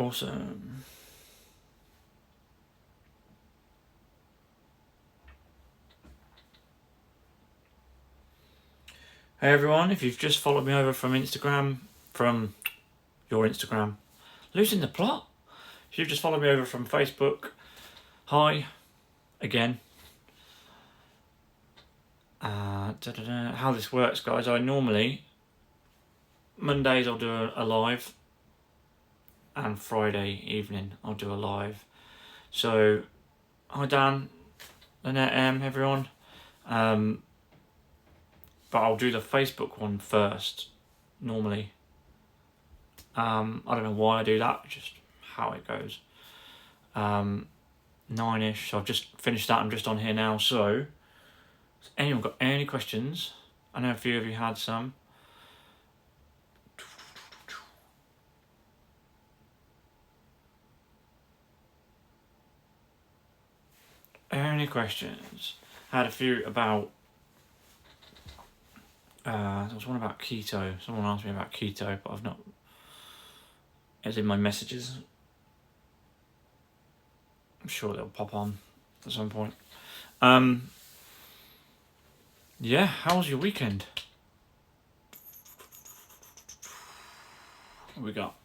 Awesome. Hey everyone, if you've just followed me over from Instagram, from your Instagram, losing the plot. If you've just followed me over from Facebook, hi, again. How this works, guys, I normally, Mondays I'll do a live, and Friday evening I'll do a live. So, hi Dan, Lynette M, everyone. But I'll do the Facebook one first, normally. I don't know why I do that, just how it goes. 9ish, so I've just finished that, I'm just on here now. So, has anyone got any questions? I know a few of you had some. Any questions? I had a few about, there was one about keto. Someone asked me about keto, but I've not, it's in my messages. I'm sure they'll pop on at some point. Yeah, how was your weekend? What we got?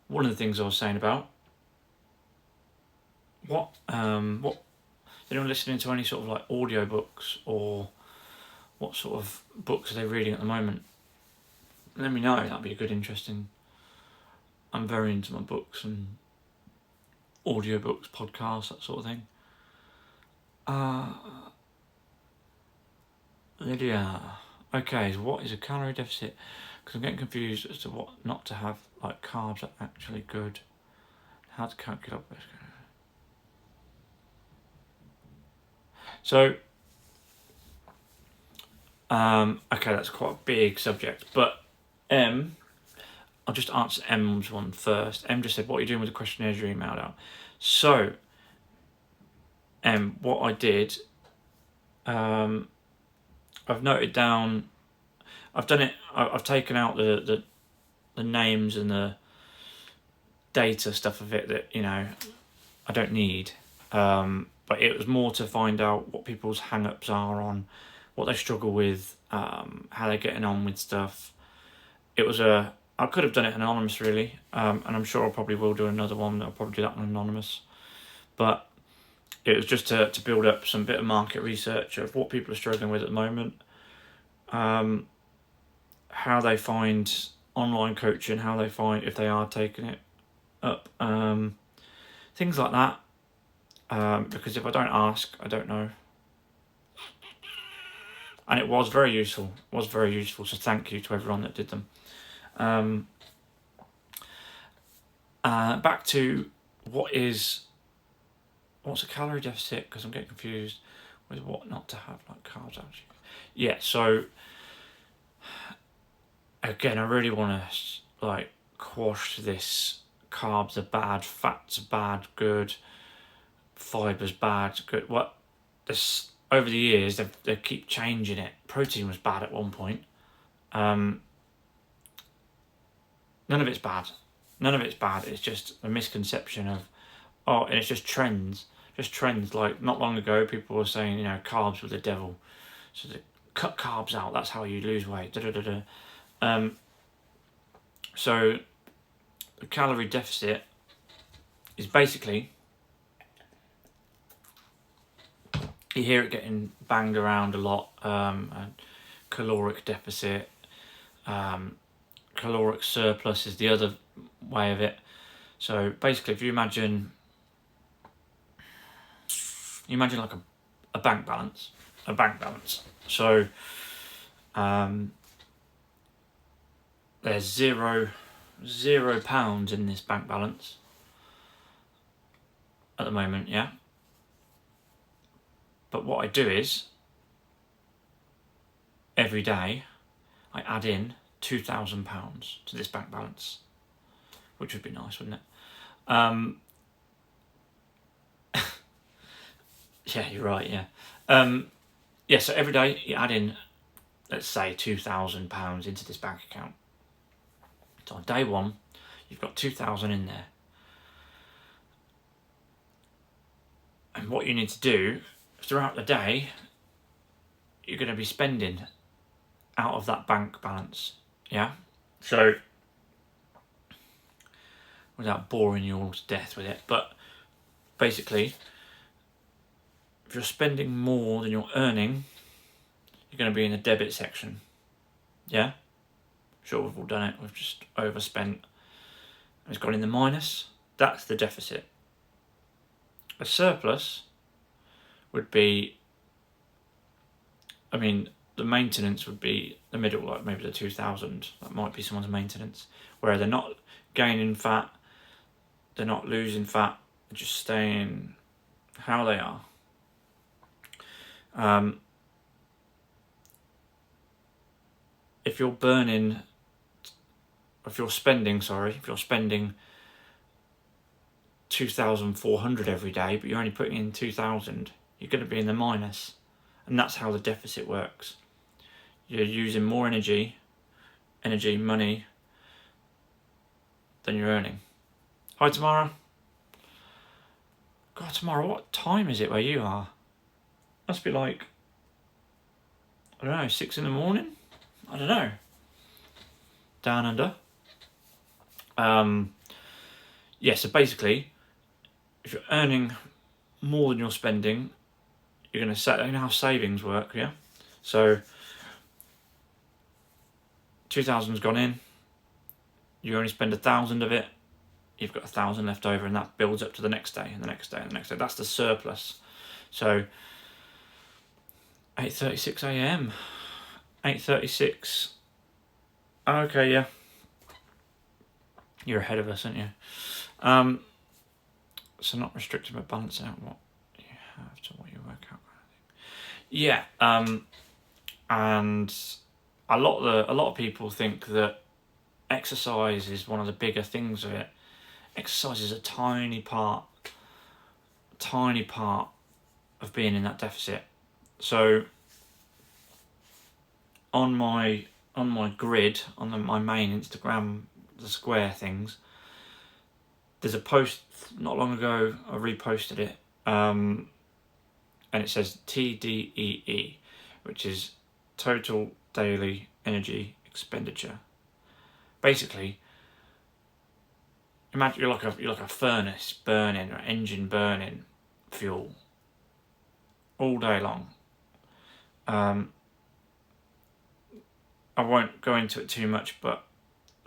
One of the things I was saying about what anyone listening to any sort of like audio books, or what sort of books are they reading at the moment? Let me know, that'd be a good interesting. I'm very into my books and audio books, podcasts, that sort of thing. Lydia, okay, so what is a calorie deficit? Because I'm getting confused as to what not to have, like carbs are actually good. How to calculate. So, okay, that's quite a big subject, but I'll just answer M's one first. M just said, what are you doing with the questionnaires you emailed out? So, what I did, I've noted down, I've done it, I've taken out the names and the data stuff of it that, you know, I don't need. But it was more to find out what people's hang-ups are on what they struggle with, how they're getting on with stuff. It was I could have done it anonymous, really, and I'm sure I probably will do another one. I'll probably do that one anonymous. But it was just to build up some bit of market research of what people are struggling with at the moment, how they find online coaching, how they find if they are taking it up, things like that. Because if I don't ask, I don't know. And it was very useful. So thank you to everyone that did them. Back to what's a calorie deficit, because I'm getting confused with what not to have, like carbs actually. Yeah, so again, I really want to like quash this carbs are bad, fats are bad, good, fiber's bad, good. What this over the years they keep changing it. Protein was bad at one point. None of it's bad. It's just a misconception of, and it's just trends. Like not long ago, people were saying, you know, carbs were the devil, so they cut carbs out. That's how you lose weight. So the calorie deficit is basically, you hear it getting banged around a lot. Caloric deficit, caloric surplus is the other way of it. So basically, if you imagine like a bank balance. So there's zero pounds in this bank balance at the moment, yeah. But what I do is every day I add in £2,000 to this bank balance, which would be nice, wouldn't it? Yeah, you're right. Yeah. Yeah. So every day you add in, let's say, £2,000 into this bank account. So on day one, you've got 2,000 in there. And what you need to do throughout the day, you're going to be spending out of that bank balance. Yeah. So without boring you all to death with it, but basically, if you're spending more than you're earning, you're going to be in the debit section. Yeah? Sure, we've all done it. We've just overspent. It's gone in the minus. That's the deficit. A surplus would be, I mean, the maintenance would be the middle, like maybe the 2,000. That might be someone's maintenance, where they're not gaining fat, they're not losing fat, they're just staying how they are. If you're spending 2,400 every day, but you're only putting in 2,000, you're going to be in the minus. And that's how the deficit works. You're using more energy, money, than you're earning. Hi, Tamara. God, Tamara, what time is it where you are? Must be like, I don't know, 6 in the morning? I don't know. Down under. Yeah, so basically, if you're earning more than you're spending, you're going to set, you know how savings work, yeah? So 2,000's gone in, you only spend 1,000 of it, you've got 1,000 left over, and that builds up to the next day and the next day and the next day. That's the surplus. So 8:36 a.m. 8:36. Okay, yeah. You're ahead of us, aren't you? So not restricted, but balance out what you have to what you work out. Yeah. And a lot of people think that exercise is one of the bigger things of it. Exercise is a tiny part of being in that deficit. So on my grid, on my main Instagram, the square things, there's a post not long ago, I reposted it, and it says TDEE, which is total daily energy expenditure. Basically, imagine you're like a furnace burning, or engine burning fuel all day long. I won't go into it too much, but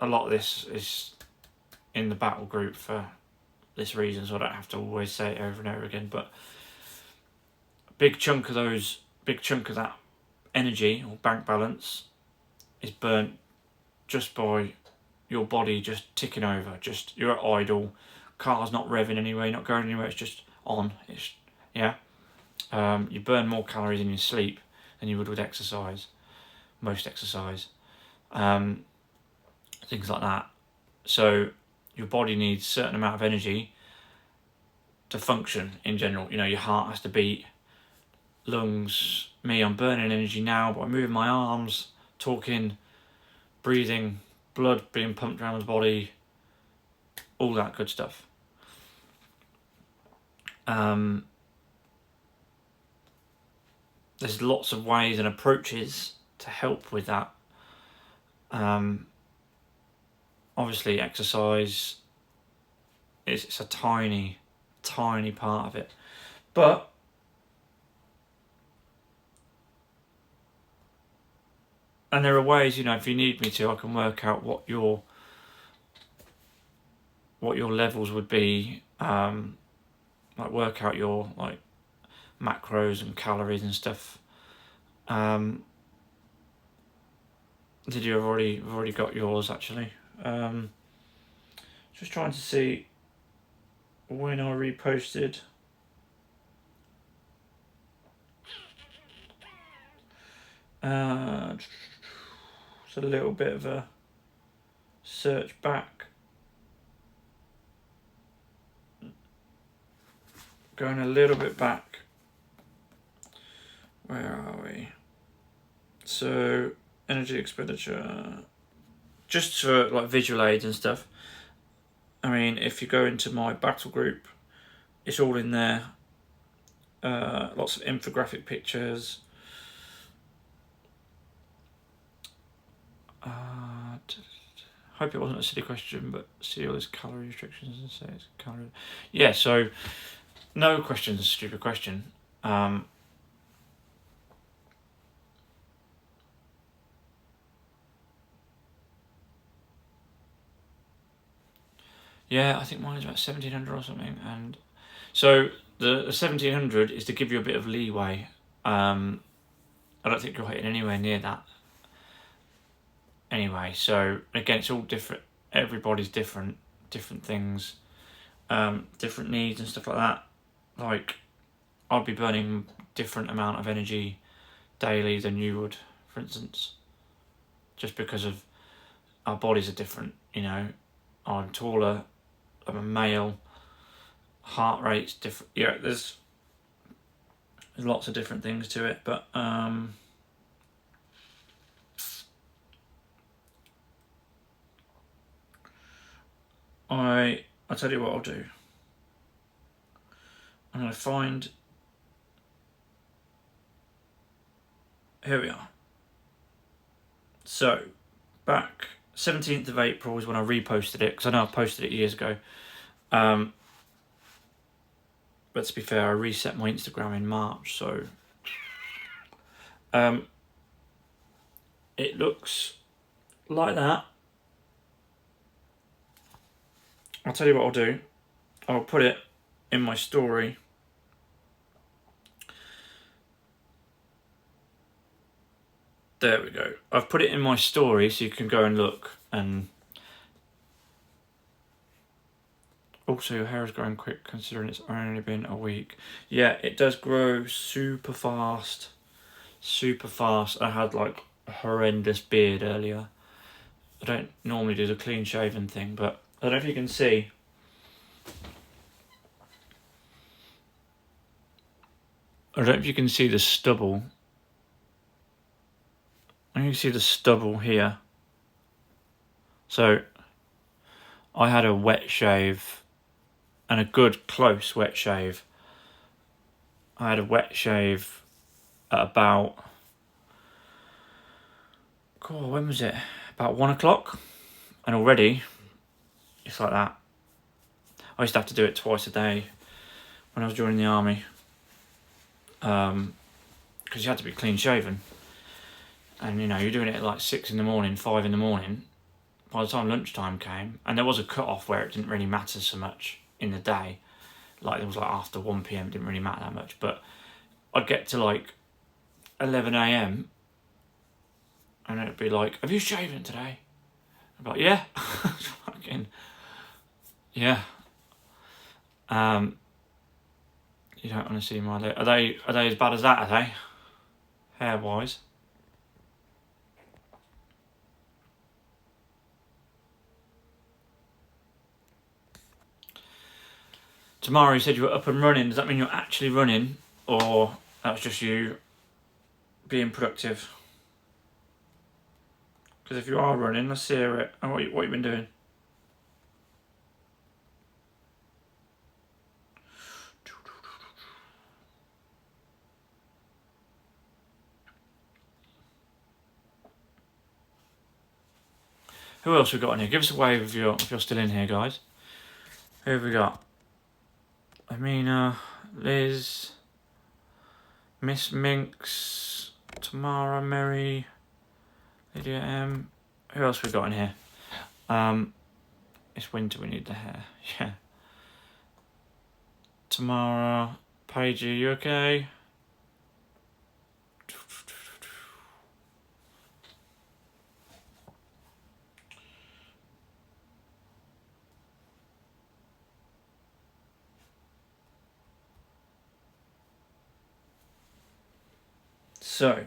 a lot of this is in the battle group for this reason, so I don't have to always say it over and over again. But a big chunk of that energy or bank balance is burnt just by your body just ticking over. Just you're at idle, car's not revving anywhere, you're not going anywhere. It's just on. You burn more calories in your sleep than you would with exercise. Most exercise, things like that. So your body needs a certain amount of energy to function in general. You know, your heart has to beat, lungs. Me, I'm burning energy now by moving my arms, talking, breathing, blood being pumped around the body, all that good stuff. There's lots of ways and approaches to help with that. Obviously, exercise it's a tiny part of it, but and there are ways, you know, if you need me to, I can work out what your levels would be, like work out your like macros and calories and stuff. Did you have already got yours actually? Just trying to see when I reposted. It's a little bit of a search back. Going a little bit back. So energy expenditure, just for like visual aids and stuff. I mean, if you go into my battle group, it's all in there. Lots of infographic pictures. Hope it wasn't a silly question, but see all these calorie restrictions and say it's calorie. Yeah, so no questions, stupid question. Yeah, I think mine is about 1700 or something, and so the 1700 is to give you a bit of leeway. I don't think you're hitting anywhere near that. Anyway, so again, it's all different. Everybody's different things, different needs and stuff like that. Like, I'd be burning different amount of energy daily than you would, for instance, just because of our bodies are different. You know, I'm taller, I'm a male, heart rate's different. Yeah, there's lots of different things to it, but I'll tell you what I'll do. I'm going to find. Here we are. So, back 17th of April is when I reposted it, because I know I posted it years ago. But to be fair, I reset my Instagram in March, so it looks like that. I'll tell you what I'll do. I'll put it in my story. There we go. I've put it in my story so you can go and look. And also, your hair is growing quick considering it's only been a week. Yeah, it does grow super fast. Super fast. I had like a horrendous beard earlier. I don't normally do the clean shaven thing, but I don't know if you can see. I don't know if you can see the stubble. I can see the stubble here. So I had a wet shave and a good close wet shave. I had a wet shave at about, God, when was it? About 1 o'clock, and already it's like that. I used to have to do it twice a day when I was joining the army, because you had to be clean shaven, and you know you're doing it at like 6 in the morning, 5 in the morning. By the time lunchtime came, and there was a cut off where it didn't really matter so much in the day, like it was like after 1 p.m. it didn't really matter that much, but I'd get to like 11 a.m. and it'd be like, have you shaven today? I'd be like, yeah. Fucking yeah. You don't want to see my are they as bad as that, are they? Hair wise. Tomorrow you said you were up and running. Does that mean you're actually running, or that was just you being productive? Because if you are running, let's hear it. And what you've been doing. Who else we got in here? Give us a wave if you're still in here, guys. Who have we got? Amina, Liz, Miss Minx, Tamara, Mary, Lydia M. Who else we got in here? It's winter, we need the hair. Yeah. Tamara, Paige, are you okay? So,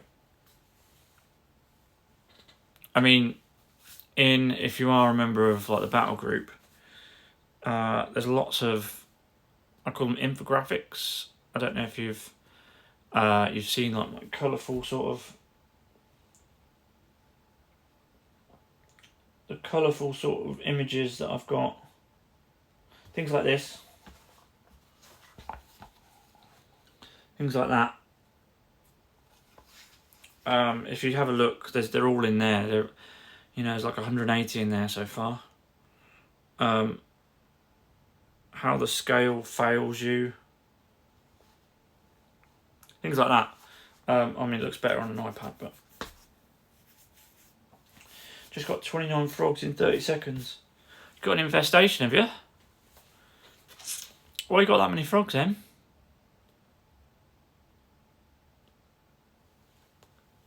I mean, if you are a member of like the battle group, there's lots of, I call them infographics. I don't know if you've seen like colourful sort of the colourful sort of images that I've got. Things like this. Things like that. If you have a look, they're all in there. There's like 180 in there so far. How the scale fails you. Things like that. It looks better on an iPad, but just got 29 frogs in 30 seconds. You got an infestation, have you? Why you got that many frogs, Em?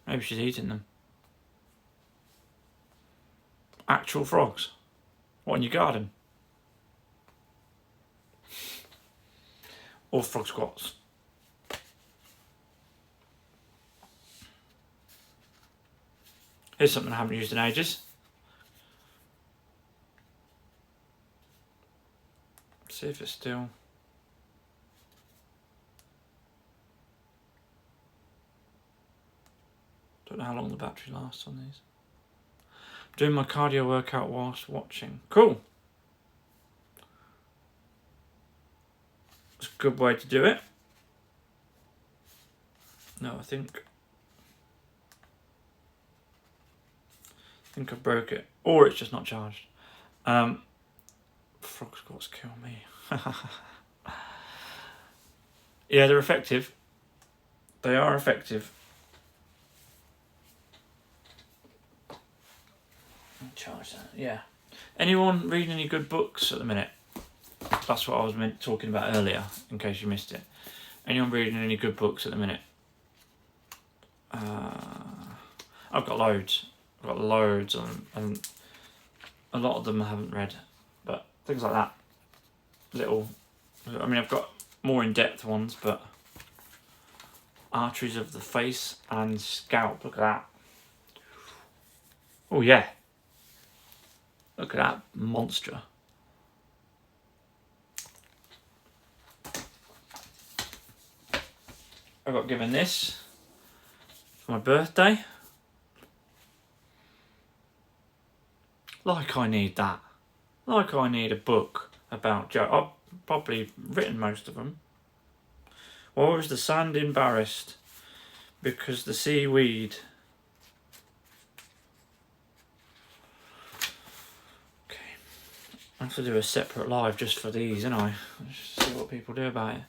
Maybe she's eating them. Actual frogs? What, in your garden? Or frog squats? Here's something I haven't used in ages. See if it's still... Don't know how long the battery lasts on these. Doing my cardio workout whilst watching. Cool. It's a good way to do it. No, I think I broke it. Or it's just not charged. Frog squats kill me. Yeah, they're effective. They are effective. Charge that, yeah. Anyone reading any good books at the minute? That's what I was talking about earlier, in case you missed it. Anyone reading any good books at the minute? I've got loads. I've got loads of them, and a lot of them I haven't read, but things like that. I've got more in-depth ones, but Arteries of the Face and Scalp, look at that. Oh yeah. Look at that monster. I got given this for my birthday. Like I need that. Like I need a book about Joe. I've probably written most of them. Why was the sand embarrassed? Because the seaweed. Okay. I have to do a separate live just for these, don't I? Just see what people do about it.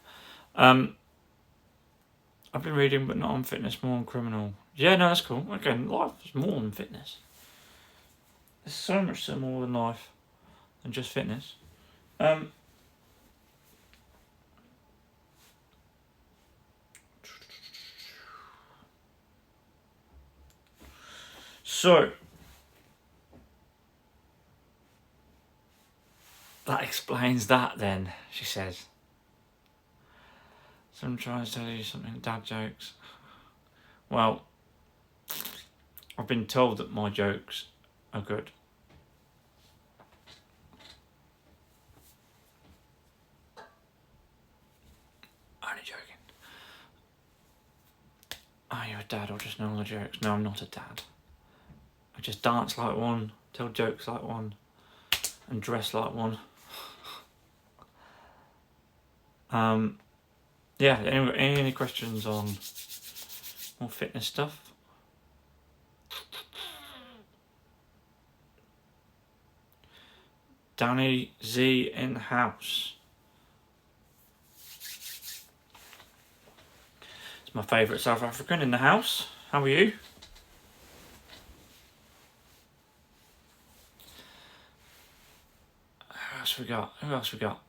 I've been reading, but not on fitness, more on criminal. Yeah, no, that's cool. Again, life is more than fitness. There's so much more than life than just fitness. So, that explains that then, she says. Someone tries to tell you something, dad jokes. Well, I've been told that my jokes are good. Only joking. Are you a dad or just know all the jokes? No, I'm not a dad. I just dance like one, tell jokes like one, and dress like one. Yeah, any questions on more fitness stuff? Danny Z in the house. It's my favourite South African in the house. How are you? Who else we got?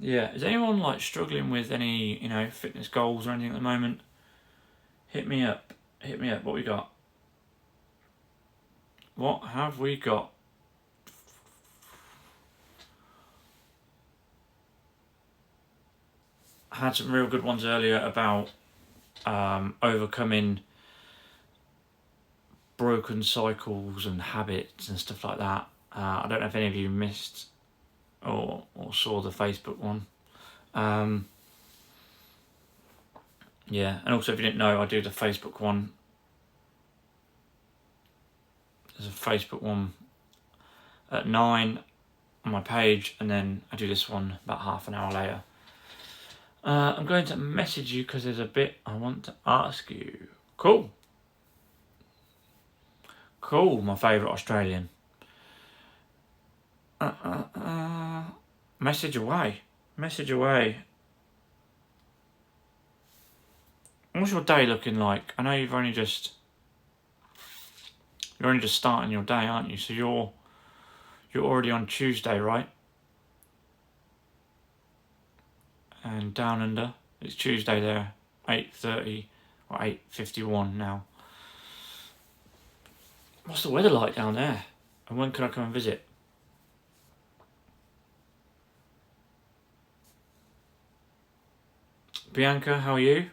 Yeah, is anyone like struggling with any, fitness goals or anything at the moment? Hit me up. What we got? What have we got? I had some real good ones earlier about overcoming broken cycles and habits and stuff like that. I don't know if any of you missed or saw the Facebook one. Yeah, and also if you didn't know, I do the Facebook one. There's a Facebook one at 9 on my page, and then I do this one about half an hour later. I'm going to message you because there's a bit I want to ask you. Cool. Cool, my favourite Australian. Message away. Message away. What's your day looking like? I know you're only just starting your day, aren't you? So you're already on Tuesday, right? And down under, it's Tuesday there, 8:30 or 8:51 now. What's the weather like down there? And when can I come and visit? Bianca, how are you?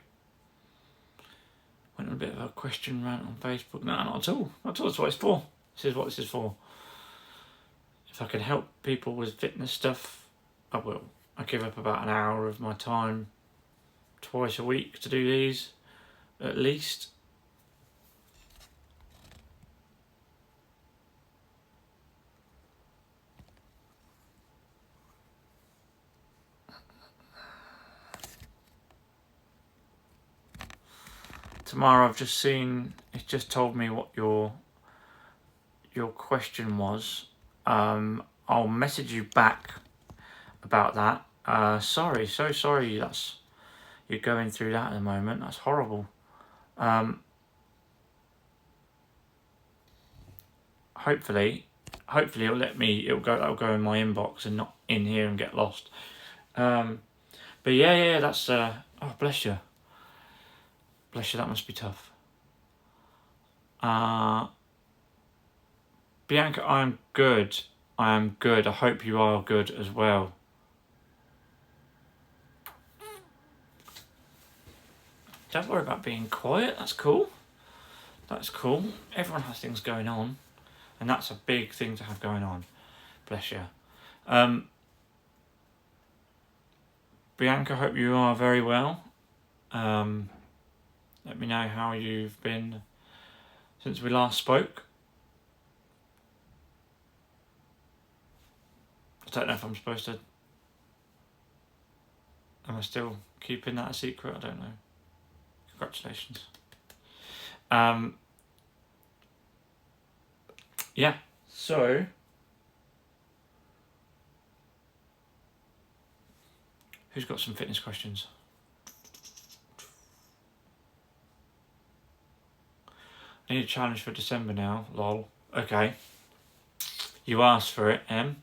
Went on a bit of a question rant on Facebook. No, not at all. Not at all. That's what it's for. This is what this is for. If I can help people with fitness stuff, I will. I give up about an hour of my time twice a week to do these, at least. Tomorrow, I've just seen, it's just told me what your question was. I'll message you back about that. Sorry, so sorry you're going through that at the moment. That's horrible. Hopefully it'll go in my inbox and not in here and get lost. But yeah, that's oh, bless you, that must be tough. Bianca, I am good. I hope you are good as well. Don't worry about being quiet. That's cool. Everyone has things going on, and that's a big thing to have going on. Bless you. Bianca, hope you are very well. Let me know how you've been since we last spoke. I don't know if I'm supposed to. Am I still keeping that a secret? I don't know. Congratulations. Yeah, so who's got some fitness questions? I need a challenge for December now, lol. Okay. You asked for it, Em.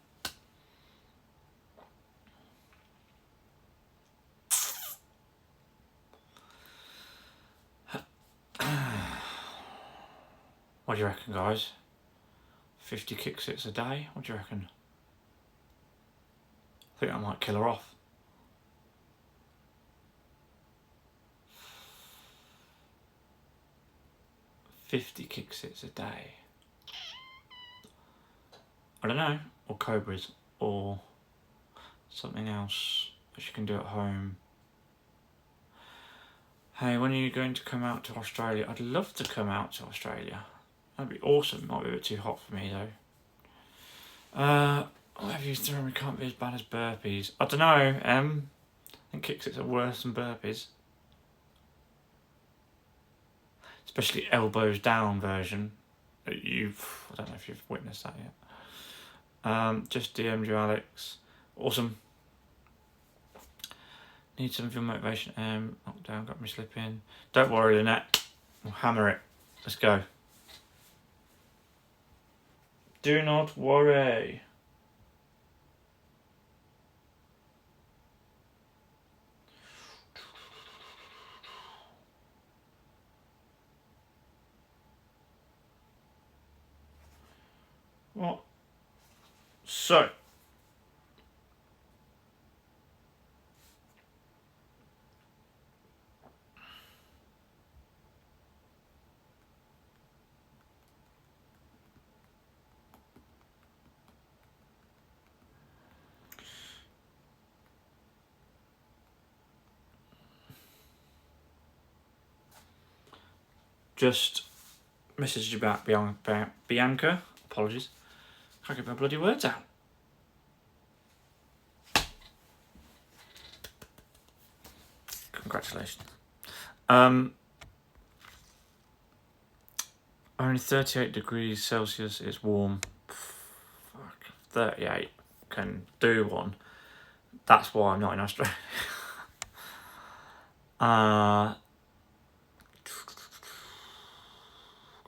What do you reckon, guys? 50 kick sits a day? What do you reckon? I think I might kill her off. 50 kick sits a day. I don't know. Or cobras. Or something else that you can do at home. Hey, when are you going to come out to Australia? I'd love to come out to Australia. That'd be awesome. Might be a bit too hot for me though. What have you thrown? We can't be as bad as burpees. I don't know, I think kick sits are worse than burpees. Especially elbows down version. I don't know if you've witnessed that yet. Just DM'd you, Alex. Awesome. Need some of your motivation. Lockdown got me slipping. Don't worry, Lynette. We'll hammer it. Let's go. Do not worry. What? So. just messaged you about Bianca. Apologies. Can't get my bloody words out. Congratulations. Only 38 degrees Celsius is warm. Fuck, 38 can do one. That's why I'm not in Australia. Got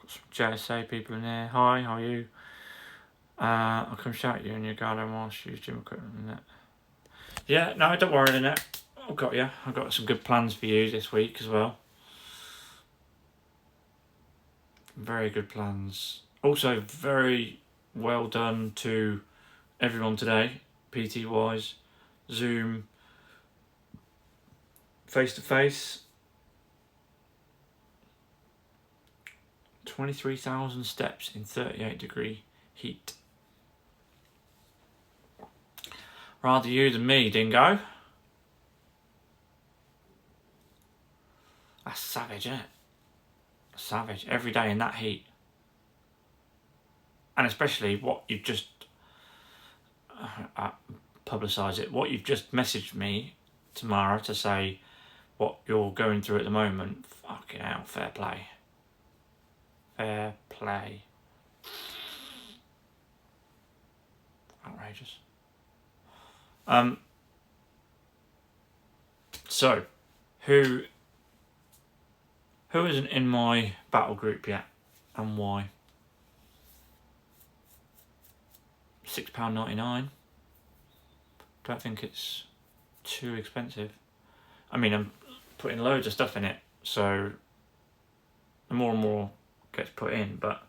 some JSA people in there. Hi, how are you? I'll come shout at you in your garden whilst you use gym equipment and that. Yeah, no, don't worry, Lynette. I've got you. I've got some good plans for you this week as well. Very good plans. Also, very well done to everyone today, PT wise, Zoom, face to face. 23,000 steps in 38 degree heat. Rather you than me, dingo. That's savage, isn't it? Savage. Every day in that heat. And especially what you've just publicise it. What you've just messaged me tomorrow to say what you're going through at the moment. Fucking hell, fair play. Fair play. Outrageous. So, who isn't in my battle group yet, and why? £6.99. Don't think it's too expensive. I mean, I'm putting loads of stuff in it, so the more and more gets put in, but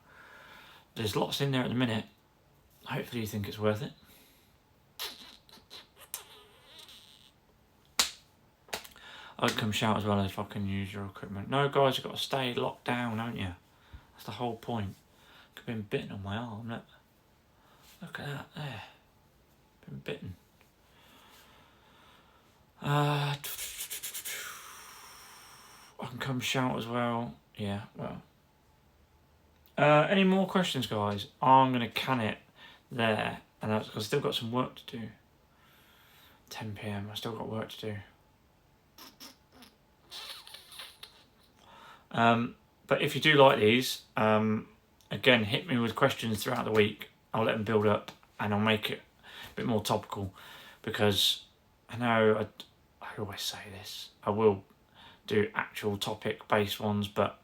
there's lots in there at the minute. Hopefully you think it's worth it. I'd come shout as well if I can use your equipment. No, guys, you've got to stay locked down, haven't you? That's the whole point. I've been bitten on my arm, look at that, there. Been bitten. I can come shout as well. Yeah, well. Any more questions, guys? I'm going to can it there. And I've still got some work to do. 10 PM, I've still got work to do. But if you do like these, again, hit me with questions throughout the week. I'll let them build up and I'll make it a bit more topical, because I know I always say this. I will do actual topic based ones, but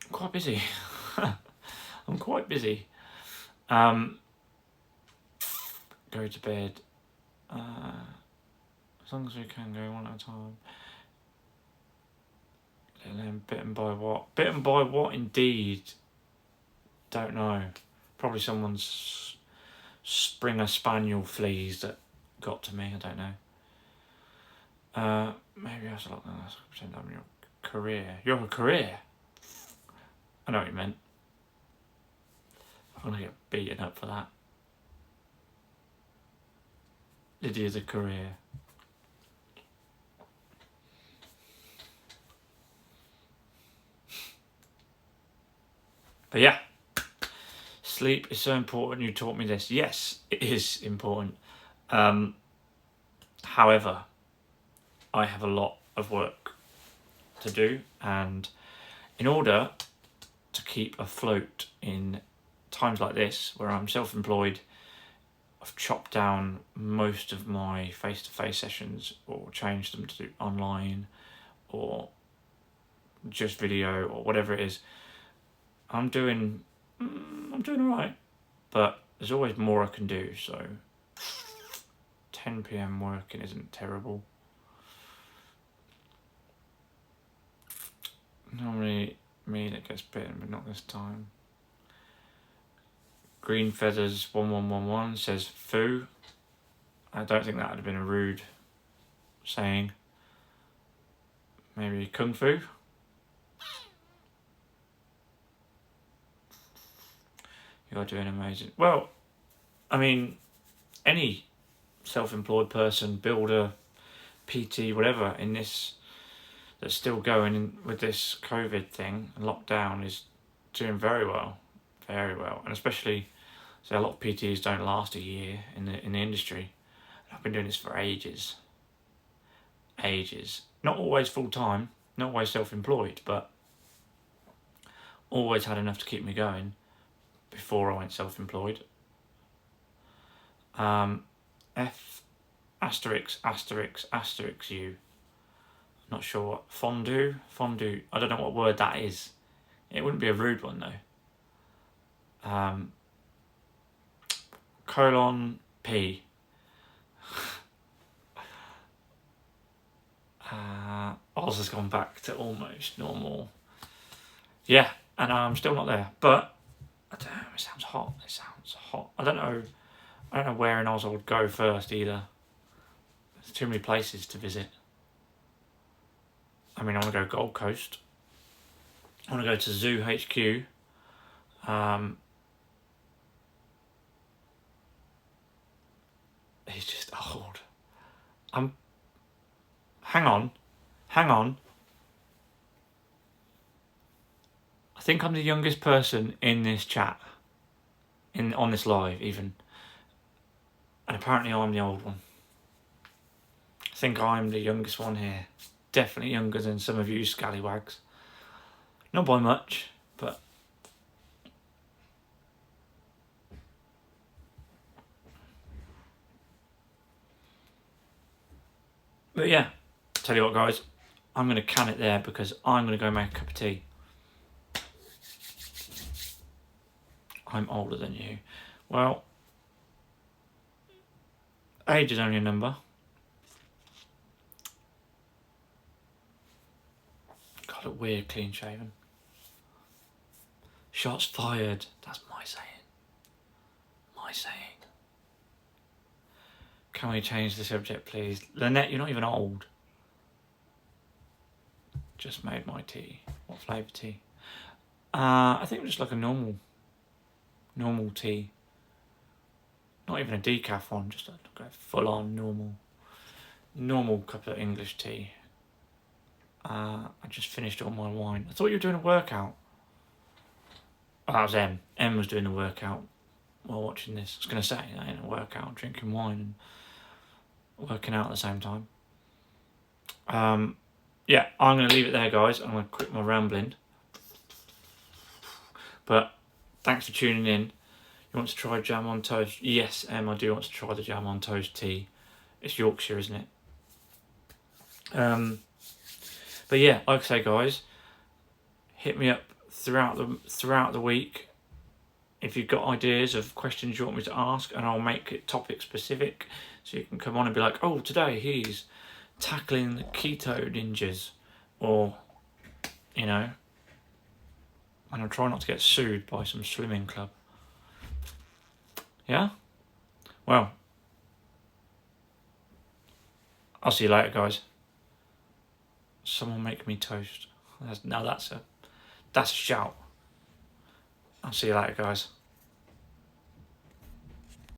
I'm quite busy. I'm quite busy. Go to bed. As long as we can go one at a time. And then bitten by what? Bitten by what indeed? Don't know. Probably someone's Springer Spaniel fleas that got to me. I don't know. Maybe I was like, pretend I'm your career. You're a career? I know what you meant. I'm gonna get beaten up for that. Lydia's a career. But yeah, sleep is so important. You taught me this. Yes, it is important. However, I have a lot of work to do, and in order to keep afloat in times like this, where I'm self-employed, I've chopped down most of my face-to-face sessions or changed them to online or just video or whatever it is. I'm doing all right, but there's always more I can do, so 10 PM working isn't terrible. Normally me that gets bitten, but not this time. Green Feathers 1111 says foo. I don't think that would have been a rude saying. Maybe kung fu. You're doing amazing. Well, I mean, any self-employed person, builder, PT, whatever, in this that's still going in with this COVID thing and lockdown is doing very well, and especially so a lot of PTs don't last a year in the industry. I've been doing this for ages. Not always full time, not always self-employed, but always had enough to keep me going before I went self-employed. F asterisk asterisk asterisk U. Not sure what fondue. I don't know what word that is. It wouldn't be a rude one though. Colon P. Oz has gone back to almost normal. Yeah, and I'm still not there, but I don't know. It sounds hot. I don't know where in Oz I would go first either. There's too many places to visit. I mean, I want to go Gold Coast. I want to go to Zoo HQ. He's just old. Hang on. I think I'm the youngest person in this chat, on this live even, and apparently I'm the old one. I think I'm the youngest one here. Definitely younger than some of you scallywags. Not by much, but yeah. Tell you what, guys, I'm going to can it there because I'm going to go make a cup of tea. I'm older than you. Well, age is only a number. God, look weird, clean shaven. Shots fired. That's my saying. Can we change the subject, please? Lynette, you're not even old. Just made my tea. What flavour tea? I think just like a normal tea. Not even a decaf one, just a full on normal cup of English tea. I just finished all my wine. I thought you were doing a workout. Oh, that was Em. Em was doing the workout while watching this. I was going to say, that ain't a workout, drinking wine and working out at the same time. Yeah, I'm going to leave it there, guys. I'm going to quit my rambling. But thanks for tuning in. You want to try jam on toast? Yes, Em, I do want to try the jam on toast tea. It's Yorkshire, isn't it? But yeah, like I say, guys, hit me up throughout the week if you've got ideas of questions you want me to ask, and I'll make it topic specific, so you can come on and be like, oh, today he's tackling the keto ninjas, or and I'll try not to get sued by some swimming club. Yeah? Well, I'll see you later, guys. Someone make me toast. That's a shout. I'll see you later, guys.